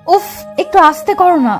উফ, একটু আস্তে করো না,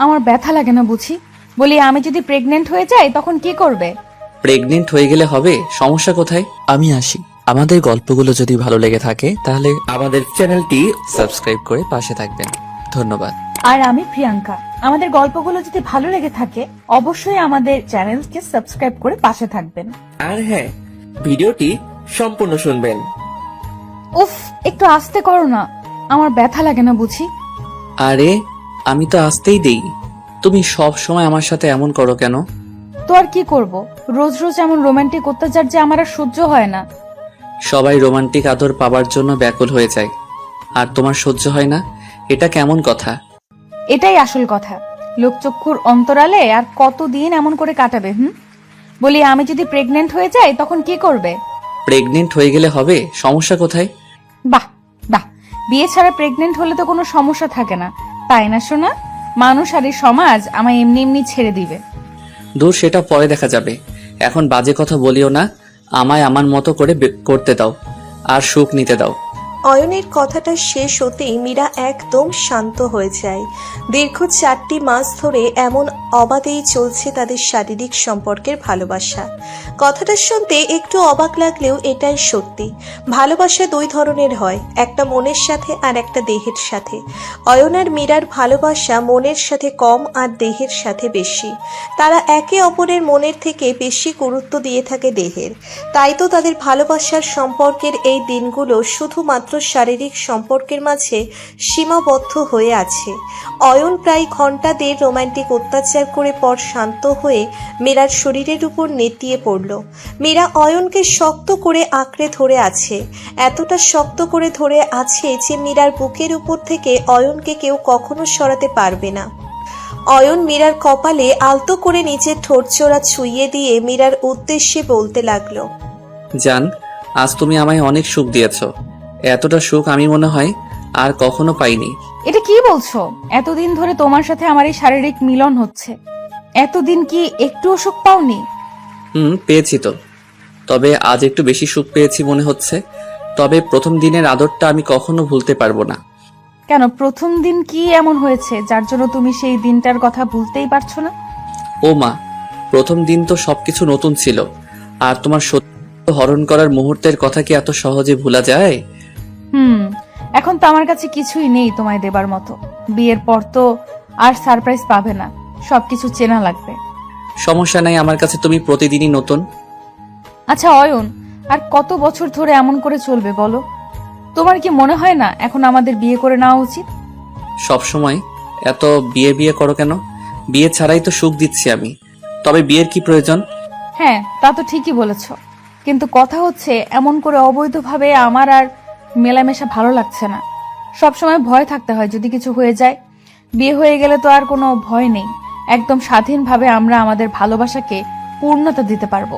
আমার ব্যথা লাগে না বুঝি। বলি আমি যদি প্রেগনেন্ট হয়ে যাই তখন কি করবে? প্রেগনেন্ট হয়ে গেলে হবে, সমস্যা কোথায়? আমি আসি। আমাদের গল্পগুলো যদি ভালো লেগে থাকে তাহলে আমাদের চ্যানেলটি সাবস্ক্রাইব করে পাশে থাকবেন। ধন্যবাদ। আর আমি প্রিয়াঙ্কা। আমাদের গল্পগুলো যদি ভালো লেগে থাকে অবশ্যই আমাদের চ্যানেলকে সাবস্ক্রাইব করে পাশে থাকবেন। আর হ্যাঁ, ভিডিওটি সম্পূর্ণ শুনবেন। উফ, একটু আস্তে করো না, আমার ব্যথা লাগে না বুঝি। আরে আমি তো আসতেই দেই, তুমি সব সময় আমার সাথে এমন করো কেন? তো আর কি করব, রোজ রোজ এমন রোমান্টিক অত্যাচার যে আমার আর সহ্য হয় না। সবাই রোমান্টিক আদর পাবার জন্য ব্যাকুল হয়ে যায়, আর তোমার সহ্য হয় না? এটা কেমন কথা? এটাই আসল কথা। লোকচক্ষুর অন্তরালে আর কতদিন এমন করে কাটাবে? বলি আমি যদি প্রেগনেন্ট হয়ে যাই তখন কি করবে? প্রেগনেন্ট হয়ে গেলে হবে, সমস্যা কোথায়? বাহ বাহ, বিয়ে ছাড়া প্রেগনেন্ট হলে তো কোনো সমস্যা থাকে না, তাই না সোনা? মানুষ আর এই সমাজ আমায় এমনি এমনি ছেড়ে দিবে। দূর, সেটা পরে দেখা যাবে। এখন বাজে কথা বলিও না, আমায় আমার মতো করে করতে দাও, আর সুখ নিতে দাও। অয়নের কথাটা শেষ হতেই মীরা একদম শান্ত হয়ে যায়। দীর্ঘ 4টি মাস ধরে এমন অবাধেই চলছে তাদের শারীরিক সম্পর্কের ভালোবাসা। কথাটা শুনতে একটু অবাক লাগলেও এটাই সত্যি। ভালোবাসা দুই ধরনের হয়, একটা মনের সাথে আর একটা দেহের সাথে। অয়ন আর মীরার ভালোবাসা মনের সাথে কম আর দেহের সাথে বেশি। তারা একে অপরের মনের থেকে বেশি গুরুত্ব দিয়ে থাকে দেহের। তাই তো তাদের ভালোবাসার সম্পর্কের এই দিনগুলো শুধুমাত্র শারীরিক সম্পর্কের মাঝে সীমাবদ্ধ হয়ে আছে। অয়ন প্রায় ঘন্টা দেড় রোমান্টিক অত্যাচার করে পর শান্ত হয়ে মীরার শরীরের উপর নেতিয়ে পড়ল। মীরা অয়নকে শক্ত করে আঁকড়ে ধরে আছে, এতটা শক্ত করে ধরে আছে যে মীরার বুকের উপর থেকে অয়নকে কেউ কখনো সরাতে পারবে না। অয়ন মীরার কপালে আলতো করে নিচের ঠোঁটচোরা ছুঁয়ে দিয়ে মীরার উদ্দেশ্যে বলতে লাগলো, জান, আজ তুমি আমায় অনেক সুখ দিয়েছো। এতটা সুখ আমি মনে হয় আর কখনো পাইনি। এটা কি বলছো? এতদিন ধরে তোমার সাথে আমার এই শারীরিক মিলন হচ্ছে, এতদিন কি একটুও সুখ পাওনি? পেয়েছি তো, তবে আজ একটু বেশি সুখ পেয়েছি মনে হচ্ছে। তবে প্রথম দিনের আদরটা আমি কখনো ভুলতে পারবো না। কেন, প্রথম দিন কি এমন হয়েছে যার জন্য তুমি সেই দিনটার কথা ভুলতেই পারছো না? ও মা, প্রথম দিন তো সবকিছু নতুন ছিল, আর তোমার সত্য হরণ করার মুহূর্তের কথা কি এত সহজে ভোলা যায়? এখন তো আমার কাছে কিছুই নেই তোমায় দেবার মতো। বিয়ের পর তো আর সারপ্রাইজ পাবে না, সবকিছু চেনা লাগবে। সমস্যা নাই, আমার কাছে তুমি প্রতিদিনই নতুন। আচ্ছা অয়ন, আর কত বছর ধরে এমন করে চলবে বলো? তোমার কি মনে হয় না এখন আমাদের বিয়ে করে নেওয়া উচিত? সব সময় এত বিয়ে বিয়ে করো কেন? বিয়ে ছাড়াই তো সুখ দিচ্ছি আমি, তবে বিয়ের কি প্রয়োজন? হ্যাঁ, তা তো ঠিকই বলেছ, কিন্তু কথা হচ্ছে এমন করে অবৈধভাবে আমার আর মেলামেশা ভালো লাগছে না। সব সময় ভয় থাকতে হয় যদি কিছু হয়ে যায়। বিয়ে হয়ে গেলে তো আর কোনো ভয় নেই, একদম স্বাধীনভাবে আমরা আমাদের ভালোবাসাকে পূর্ণতা দিতে পারবো।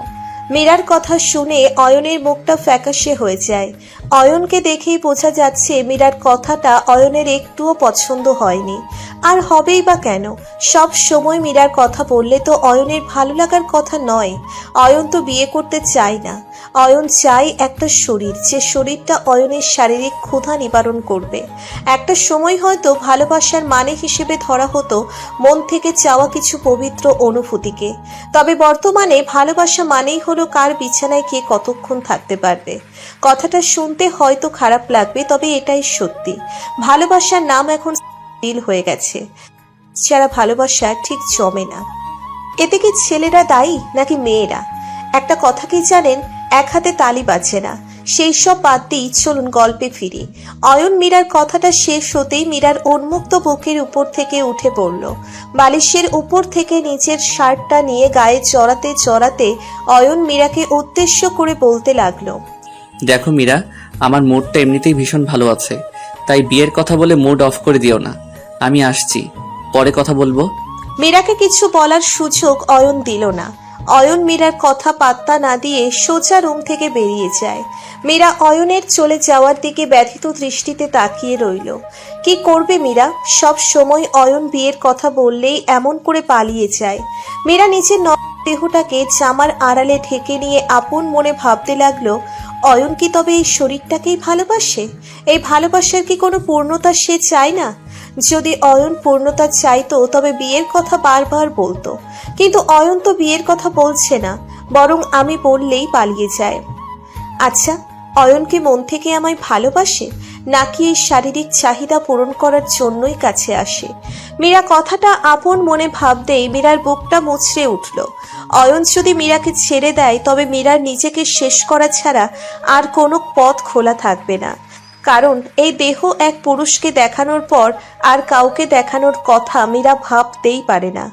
মীরার কথা শুনে অয়নের মুখটা ফ্যাকাশে হয়ে যায়। অয়নকে দেখেই বোঝা যাচ্ছে মীরার কথাটা অয়নের একটুও পছন্দ হয়নি। আর হবেই বা কেন? সব সময় মীরার কথা বললে তো অয়নের ভালো লাগার কথা নয়। অয়ন তো বিয়ে করতে চায় না। অয়ন চায় একটা শরীর, যে শরীরটা অয়নের শারীরিক ক্ষুধা নিবারণ করবে। একটা সময় হয়তো ভালোবাসার মানে হিসেবে ধরা হতো মন থেকে চাওয়া কিছু পবিত্র অনুভূতিকে। তবে বর্তমানে ভালোবাসা মানেই হলো কার বিছানায় কে কতক্ষণ থাকতে পারবে। কথাটা শুনতে হয়তো খারাপ লাগবে, তবে এটাই সত্যি। ভালোবাসার নাম এখন দিল হয়ে গেছে, যারা ভালোবাসা ঠিক জমে না। এতে কি ছেলেরা দায়ী নাকি মেয়েরা? একটা কথা কি জানেন, এক হাতে তালি বাজে না। সেই সব বাদ দিই, চলুন গল্পে ফিরি। অয়ন মীরার কথাটা শেষ হতেই মীরার উন্মুক্ত বুকের উপর থেকে উঠে পড়ল। বালিশের উপর থেকে নিচের শার্টটা নিয়ে গায়ে চড়াতে চড়াতে অয়ন মীরাকে উদ্দেশ্য করে বলতে লাগলো, দেখো মীরা, আমার মুডটা এমনিতেই ভীষণ ভালো আছে, তাই বিয়ের কথা বলে মুড অফ করে দিও না। আমি আসছি, পরে কথা বলবো। মীরাকে কিছু বলার সুযোগ অয়ন দিল না। অয়ন মীরার কথা পাত্তা না দিয়ে সোজা রুম থেকে বেরিয়ে যায়। মীরা অয়নের চলে যাওয়ার দিকে ব্যথিত দৃষ্টিতে তাকিয়ে রইল। কি করবে মীরা? সব সময় অয়ন বিয়ের কথা বললেই এমন করে পালিয়ে যায়। মীরা নিজের দেহটাকে জামার আড়ালে ঢেকে নিয়ে আপন মনে ভাবতে লাগলো, অয়ন কি তবে এই শরীরটাকেই ভালোবাসে? এই ভালোবাসার কি কোনো পূর্ণতা সে চায় না? যদি অয়ন পূর্ণতা চাইতো তবে বিয়ের কথা বারবার বলতো, কিন্তু অয়ন তো বিয়ের কথা বলছে না, বরং আমি বললেই পালিয়ে যায়। আচ্ছা, অয়ন কি মন থেকে আমায় ভালোবাসে, নাকি এই শারীরিক চাহিদা পূরণ করার জন্যই কাছে আসে? মীরা কথাটা আপন মনে ভাবতেই মীরার বুকটা মুচড়ে উঠল। অয়ন যদি মীরাকে ছেড়ে দেয় তবে মীরার নিজেকে শেষ করা ছাড়া আর কোনো পথ খোলা থাকবে না। কারণ এই দেহ এক পুরুষকে দেখানোর পর আর কাউকে দেখানোর কথা মীরা ভাবতেই পারে না।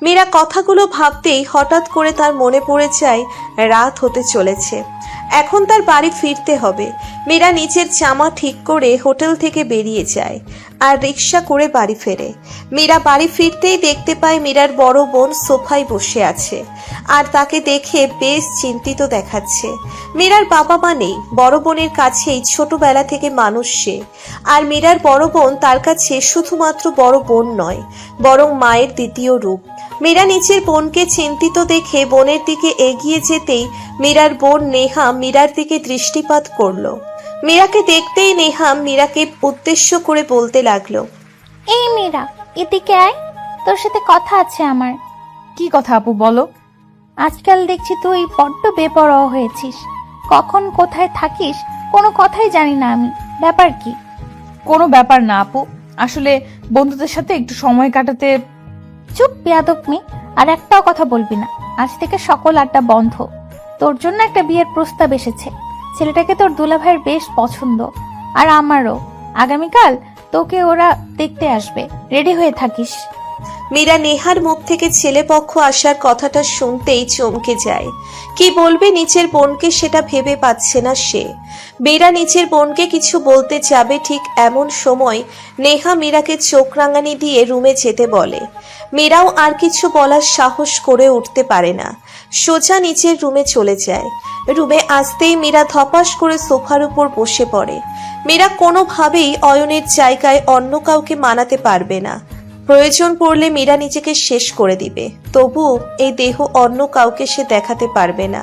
মীরা কথাগুলো ভাবতেই হঠাৎ করে তার মনে পড়ে যায় রাত হতে চলেছে, এখন তার বাড়ি ফিরতে হবে। মীরা নিচের জামা ঠিক করে হোটেল থেকে বেরিয়ে যায় আর রিক্সা করে বাড়ি ফেরে। মীরা বাড়ি ফিরতেই দেখতে পায় মীরার বড় বোন সোফায় বসে আছে আর তাকে দেখে বেশ চিন্তিত দেখাচ্ছে। মীরার বাবা মা নেই, বড় বোনের কাছেই ছোটবেলা থেকে মানুষ সে। আর মীরার বড় বোন তার কাছে শুধুমাত্র বড় বোন নয়, বরং মায়ের দ্বিতীয় রূপ। মীরা নিজের বোনকে চিন্তিত দেখে বোনের দিকে এগিয়ে যেতেই মীরার বোন নেহা মীরার দিকে দৃষ্টিপাত করলো। মীরাকে দেখতেই নেহা মীরাকে উদ্দেশ্য করে বলতে লাগলো, এই মীরা, এদিকে আয়, তোর সাথে কথা আছে আমার। কি কথা আপু, বলো। আজকাল দেখছি তুই বড্ড বেপরোয়া হয়েছিস, কখন কোথায় থাকিস কোনো কথাই জানি না আমি। ব্যাপার কি? কোনো ব্যাপার না আপু, আসলে বন্ধুদের সাথে একটু সময় কাটাতে। চুপ বেয়াদব মেয়ে, আর একটাও কথা বলবি না। আজ থেকে সকল আড্ডা বন্ধ। তোর জন্য একটা বিয়ের প্রস্তাব এসেছে। ছেলেটাকে তোর দুলাভাইয়ের বেশ পছন্দ, আর আমারও। আগামীকাল তোকে ওরা দেখতে আসবে, রেডি হয়ে থাকিস। মীরা নেহার মুখ থেকে ছেলেপক্ষ আসার কথাটা শুনতেই চমকে যায়। কি বলবে নিজের বোনকে সেটা ভেবে পাচ্ছে না সে। মীরা নিজের বোনকে কিছু বলতে যাবে, ঠিক এমন সময় নেহা মীরাকে চোখ রাঙানি দিয়ে রুমে যেতে বলে। মীরাও আর কিছু বলার সাহস করে উঠতে পারে না, সোজা নিচের রুমে চলে যায়। রুমে আসতেই মীরা ধপাস করে সোফার উপর বসে পড়ে। মীরা কোনোভাবেই অয়নের জায়গায় অন্য কাউকে মানাতে পারবে না। প্রয়োজন পড়লে মীরা নিজেকে শেষ করে দিবে, তবু এই দেহ অন্য কাউকে সে দেখাতে পারবে না।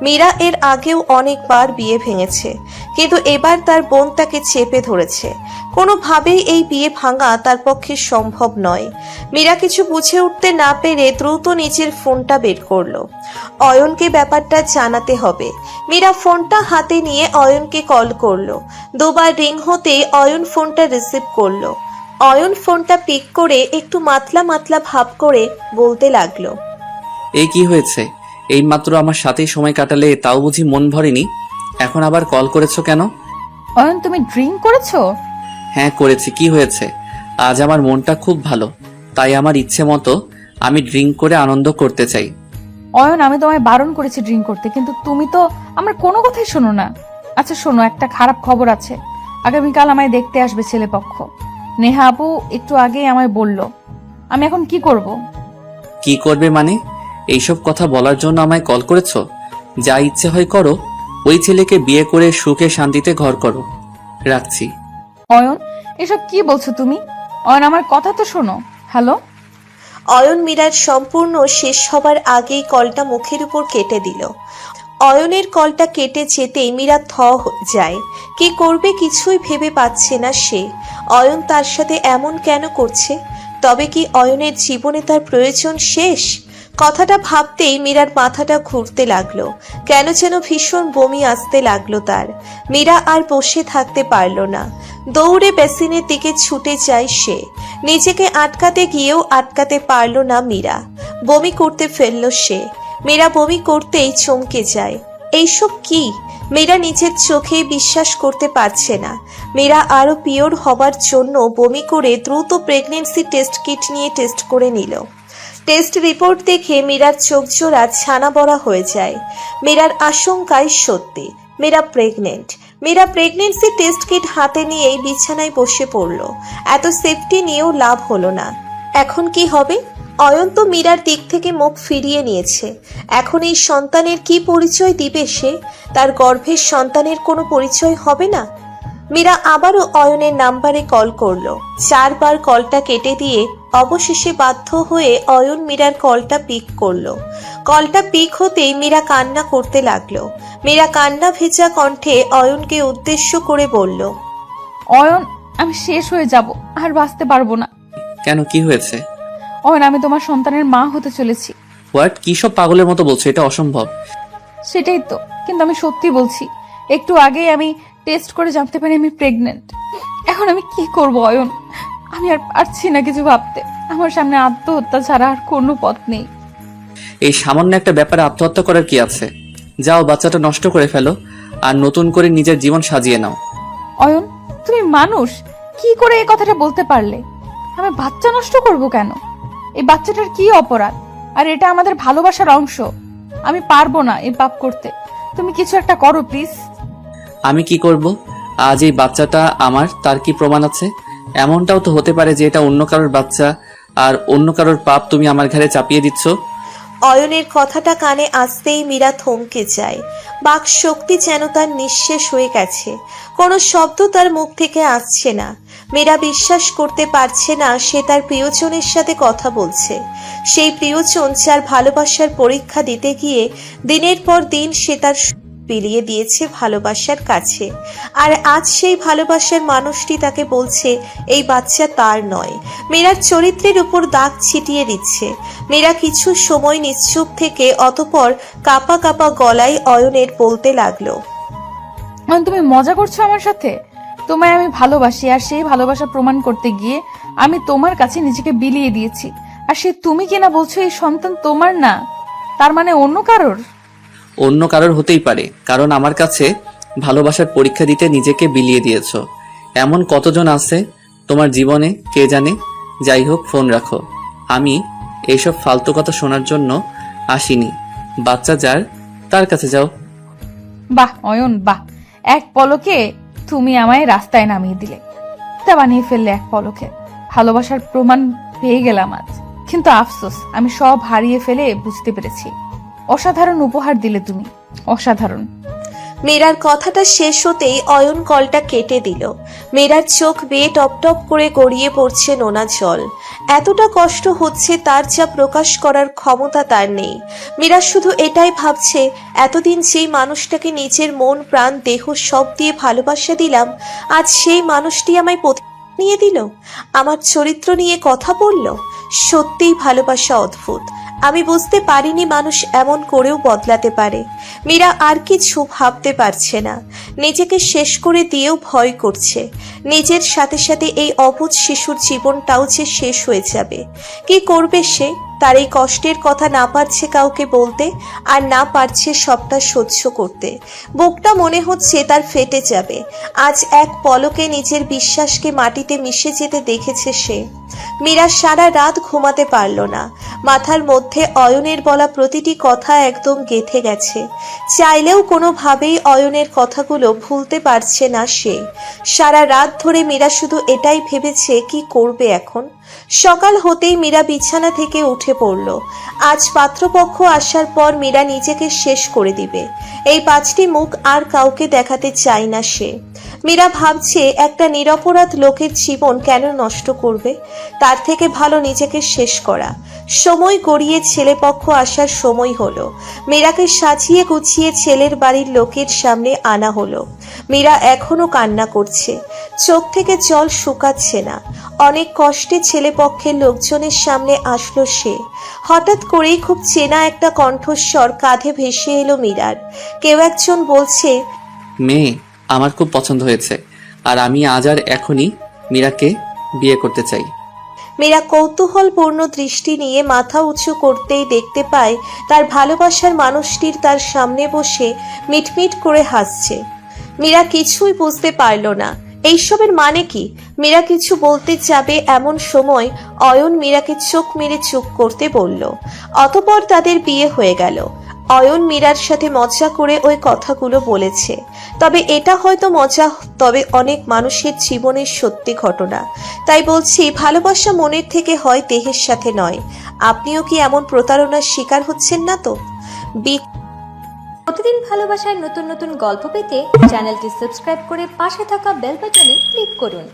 মীরা এর আগেও অনেকবার বিয়ে ভেঙেছে, কিন্তু এবার তার বোন তাকে চেপে ধরেছে। কোনোভাবেই এই বিয়ে ভাঙা তার পক্ষে সম্ভব নয়। মীরা কিছু বুঝে উঠতে না পেরে দ্রুত নিজের ফোনটা বের করলো। অয়নকে ব্যাপারটা জানাতে হবে। মীরা ফোনটা হাতে নিয়ে অয়নকে কল করলো। দুবার রিং হতে অয়ন ফোনটা রিসিভ করলো। অয়ন ফোনটা পিক করে একটু মাতলা মাতলা ভাব করে বলতে লাগলো, এই কি হয়েছে? এই মাত্র আমার সাথেই সময় কাটালে, তাও বুঝি মন ভরেনি, এখন আবার কল করেছো কেন? অয়ন, তুমি ড্রিঙ্ক করেছো? হ্যাঁ করেছি, কি হয়েছে? আজ আমার মনটা খুব ভালো, তাই আমার ইচ্ছে মতো আমি ড্রিঙ্ক করে আনন্দ করতে চাই। অয়ন, আমি তোমায় বারণ করেছি ড্রিঙ্ক করতে, কিন্তু তুমি তো আমার কোনো কথাই শোনো না। আচ্ছা শোনো, একটা খারাপ খবর আছে। আগামীকাল আমায় দেখতে আসবে ছেলেপক্ষ। নেহা আপু একটু আগেই আমায় বলল। আমি এখন কি করব? কি করবে মানে? এইসব কথা বলার জন্য আমায় কল করেছো? যা ইচ্ছে হয় করো, ওই ছেলেকে বিয়ে করে সুখে শান্তিতে ঘর করো। রাখছি। অয়ন, এসব কি বলছো তুমি? অয়ন, আমার কথা তো শোনো। হ্যালো। অয়ন মীরার সম্পূর্ণ শেষ হবার আগেই কলটা মুখের উপর কেটে দিল। অয়নের কলটা কেটে যেতেই মীরা থ যায়। কি করবে কিছুই ভেবে পাচ্ছে না সে। অয়ন তার সাথে এমন কেন করছে? তবে কি অয়নের জীবনে তার প্রয়োজন শেষ? কথাটা ভাবতেই মীরার মাথাটা ঘুরতে লাগলো। কেন যেন ভীষণ বমি আসতে লাগলো তার। মীরা আর বসে থাকতে পারল না, দৌড়ে বেসিনের দিকে ছুটে যায় সে। নিজেকে আটকাতে গিয়েও আটকাতে পারল না মীরা, বমি করতে ফেলল সে। মীরা বমি করতেই চমকে যায়। এইসব কি? মীরা নিজের চোখেই বিশ্বাস করতে পারছে না। মীরা আরো পিওর হবার জন্য বমি করে দ্রুত প্রেগনেন্সি টেস্ট কিট নিয়ে টেস্ট করে নিল। টেস্ট রিপোর্ট দেখে মীরার চোখ জোড়া ছানা বড়া হয়ে যায়। মীরার আশঙ্কায় সত্যি, Meera pregnant. Meera pregnancy test kit হাতে নিয়েই বিছানায় বসে পড়ল। এত সেফটি নিয়েও লাভ হলো না। এখন কি হবে? অয়ন তো মীরার দিক থেকে মুখ ফিরিয়ে নিয়েছে। এখন এই সন্তানের কি পরিচয় দিবে সে? তার গর্ভের সন্তানের কোনো পরিচয় হবে না। মীরা আবারও অয়নের নাম্বারে কল করলো। 4 বার কলটা কেটে দিয়ে অবশেষে বাধ্য হয়ে অয়ন মীরার কলটা পিক করলো। কলটা পিক হতেই মীরা কান্না করতে লাগলো। মীরা কান্না ভেজা কণ্ঠে অয়নকে উদ্দেশ্য করে বলল, অয়ন, আমি শেষ হয়ে যাব, আর বাঁচতে পারবো না। কেন, কি হয়েছে? অয়ন, আমি তোমার সন্তানের মা হতে চলেছি। হোয়াট? কি সব পাগলের মতো বলছো? এটা অসম্ভব। সেটাই তো, কিন্তু আমি সত্যি বলছি। একটু আগেই আমি টেস্ট করে জানতে পারি আমি প্রেগনেন্ট। এখন আমি কি করব অয়ন? আমি আর পারছি না কিছু ভাবতে। আমার সামনে আত্মহত্যা ছাড়া আর কোনো পথ নেই। এই সামান্য একটা ব্যাপারে আত্মহত্যা করার কি আছে? যাও, বাচ্চাটা নষ্ট করে ফেলো আর নতুন করে নিজের জীবন সাজিয়ে নাও। অয়ন, তুমি মানুষ, কি করে এই কথাটা বলতে পারলে? আমি বাচ্চা নষ্ট করব কেন? এই বাচ্চাটার কি অপরাধ? আর এটা আমাদের ভালোবাসার অংশ। আমি পারবো না এই পাপ করতে। তুমি কিছু একটা করো প্লিজ। আমি কি করব? আজ এই বাচ্চাটা আমার, তার কি প্রমাণ আছে? এমনটাও তো হতে পারে যে এটা অন্য কারোর বাচ্চা, আর অন্য কারোর পাপ তুমি আমার ঘাড়ে চাপিয়ে দিচ্ছ। অয়নের কথাটা কানে আসতেই মীরা থমকে যায়। বাক শক্তি যেন তার নিঃশেষ হয়ে গেছে। কোনো শব্দ তার মুখ থেকে আসছে না। মীরা বিশ্বাস করতে পারছে না সে তার প্রিয়জনের সাথে কথা বলছে। সেই প্রিয়জন যার ভালোবাসার পরীক্ষা দিতে গিয়ে দিনের পর দিন সে তার বিলিয়ে দিয়েছে ভালোবাসার কাছে। আর আজ সেই ভালোবাসার মানুষটি তাকে বলছে এই বাচ্চা তার নয়। মীরার চরিত্রের উপর দাগ ছিটিয়ে দিচ্ছে। মীরা কিছু সময় নিশ্চুপ থেকে অতঃপর কাপা কাপা গলায় অয়নের বলতে লাগলো, অয়ন, তুমি মজা করছো আমার সাথে? তোমায় আমি ভালোবাসি, আর সেই ভালোবাসা প্রমাণ করতে গিয়ে আমি তোমার কাছে নিজেকে বিলিয়ে দিয়েছি। আর সে তুমি কিনা বলছো এই সন্তান তোমার না, তার মানে অন্য কারোর? অন্য কারোর হতেই পারে, কারণ আমার কাছে ভালোবাসার পরীক্ষা দিতে নিজেকে বিলিয়ে দিয়েছো। এমন কতজন আছে তোমার জীবনে, কে জানে। যাই হোক, ফোন রাখো। আমি এইসব ফালতু কথা শোনার জন্য আসিনি। বাচ্চা যার, তার কাছে যাও। বাহ অয়ন, বাহ! এক পলকে তুমি আমায় রাস্তায় নামিয়ে দিলে, তা বানিয়ে ফেললে এক পলকে। ভালোবাসার প্রমাণ পেয়ে গেলাম আজ। কিন্তু আফসোস, আমি সব হারিয়ে ফেলে বুঝতে পেরেছি। অসাধারণ উপহার দিলে তুমি, অসাধারণ। মীরার কথাটা শেষ হতেই অয়ন কলটা কেটে দিল। মীরার চোখ বেয়ে টপ টপ করে গড়িয়ে পড়ছে নোনা জল। এতটা কষ্ট হচ্ছে তার যা প্রকাশ করার ক্ষমতা তার নেই। মীরা শুধু এটাই ভাবছে, এতদিন যেই মানুষটাকে নিজের মন প্রাণ দেহ সব দিয়ে ভালোবাসা দিলাম, আজ সেই মানুষটি আমায় নিয়ে দিল, আমার চরিত্র নিয়ে কথা বলল। সত্যিই ভালোবাসা অদ্ভুত। আমি বুঝতে পারিনি মানুষ এমন করেও বদলাতে পারে। মীরা আর কিছু ভাবতে পারছে না। নিজেকে শেষ করে দিয়েও ভয় করছে। নিজের সাথে সাথে এই অবুঝ শিশুর জীবনটাও যে শেষ হয়ে যাবে। কি করবে সে? তার এই কষ্টের কথা না পারছে কাউকে বলতে, আর না পারছে সবটা সহ্য করতে। বুকটা মনে হচ্ছে তার ফেটে যাবে। আজ এক পলকে নিজের বিশ্বাসকে মাটিতে মিশে যেতে দেখেছে সে। মীরা সারা রাত ঘুমাতে পারল না। মাথার মধ্যে অয়নের বলা প্রতিটি কথা একদম গেঁথে গেছে। চাইলেও কোনোভাবেই অয়নের কথাগুলো ভুলতে পারছে না সে। সারা রাত ধরে মীরা শুধু এটাই ভেবেছে কি করবে এখন। সকাল হতেই মীরা বিছানা থেকে উঠে পড়ল। আজ পাত্রপক্ষ আসার পর মীরা নিজেকে শেষ করে দিবে। এই 5টি মুখ আর কাউকে দেখাতে চায় না সে। মীরা ভাবছে একটা নিরপরাধ লোকের জীবন কেন নষ্ট করবে? তার থেকে ভালো নিজেকে শেষ করা। সময় গড়িয়ে ছেলেপক্ষ আসার সময় হলো। মীরাকে সাজিয়ে গুছিয়ে ছেলের বাড়ির লোকের সামনে আনা হলো। মীরা এখনো কান্না করছে, চোখ থেকে জল শুকাচ্ছে না। অনেক কষ্টে ছেলেপক্ষের লোকজনের সামনে আসলো সে। হঠাৎ করেই খুব চেনা একটা কণ্ঠস্বর কাঁধে ভেসে এলো মীরার। কেউ একজন বলছে, মেয়ে আমার খুব পছন্দ হয়েছে, আর আমি আজ আর এখনই মীরাকে বিয়ে করতে চাই। মীরা কৌতূহলপূর্ণ দৃষ্টি নিয়ে মাথা উঁচু করতেই দেখতে পায় তার ভালোবাসার মানুষটির তার সামনে বসে মিটমিট করে হাসছে। মীরা কিছুই বুঝতে পারল না এইসবের মানে কি। মীরা কিছু বলতে যাবে এমন সময় অয়ন মীরাকে চোখ মেরে চুপ করতে বলল। অতঃপর তাদের বিয়ে হয়ে গেল। অয়ন মীরার সাথে মজা করে ওই কথাগুলো বলেছে। তবে এটা হয়তো মজা, তবে অনেক মানুষের জীবনের সত্যি ঘটনা। তাই বলছি, ভালোবাসা মনের থেকে হয়, দেহের সাথে নয়। আপনিও কি এমন প্রতারণার শিকার হচ্ছেন না তো? প্রতিদিন ভালোবাসার নতুন নতুন গল্প পেতে চ্যানেলটি সাবস্ক্রাইব করে পাশে থাকা বেল বাটনে ক্লিক করুন।